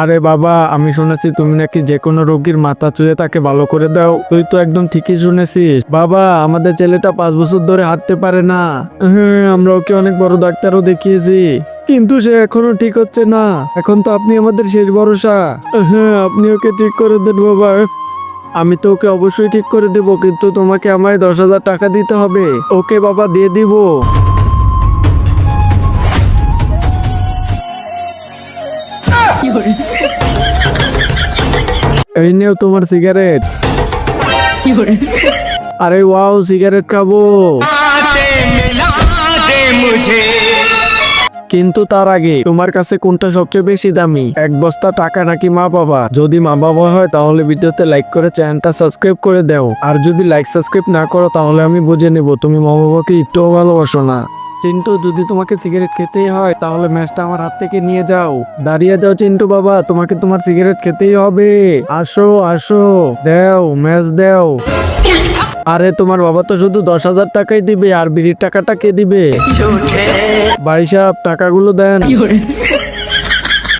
আরে বাবা, আমি শুনেছি তুমি নাকি যে কোনো রোগীর মাথা চুয়ে তাকে ভালো করে দাও। তুই তো একদম ঠিকই শুনেছিস বাবা। আমাদের ছেলেটা 5 বছর ধরে হাঁটতে পারে না। হ্যাঁ, আমরা ওকে অনেক বড় ডাক্তারও দেখিয়েছি, কিন্তু সে এখনো ঠিক হচ্ছে না। এখন তো আপনি আমাদের শেষ ভরসা। হ্যাঁ, আপনি ওকে ঠিক করে দেন বাবা। আমি তো ওকে অবশ্যই ঠিক করে দেব, কিন্তু তোমাকে আমায় 10,000 টাকা দিতে হবে। ওকে বাবা, দিয়ে দিব। এই নেও তোমার সিগারেট। আরে ওয়াও, সিগারেট খাবো। কিন্তু তার আগে তোমার কাছে কোনটা সবচেয়ে বেশি দামি, এক বস্তা টাকা নাকি মা বাবা? যদি মা বাবা হয় তাহলে ভিডিওতে লাইক করে চ্যানেলটা সাবস্ক্রাইব করে দাও। আর যদি লাইক সাবস্ক্রাইব না করো তাহলে আমি বুঝে নেব তুমি মা বাবাকে একটুও ভালোবাসো না। চিন্টু, যদি তোমাকে সিগারেট খেতেই হয় তাহলে ম্যাচটা আমার হাত থেকে নিয়ে যাও। দাঁড়িয়ে যাও চিন্টু বাবা, তোমাকে তোমার সিগারেট খেতেই হবে। আসো আসো, দেও ম্যাচ দেও। আরে তোমার বাবা তো শুধু 10,000 টাকাই দিবে, আর বিড়ির টাকাটা কে দিবে? ভাই সাহেব, টাকাগুলো দেন।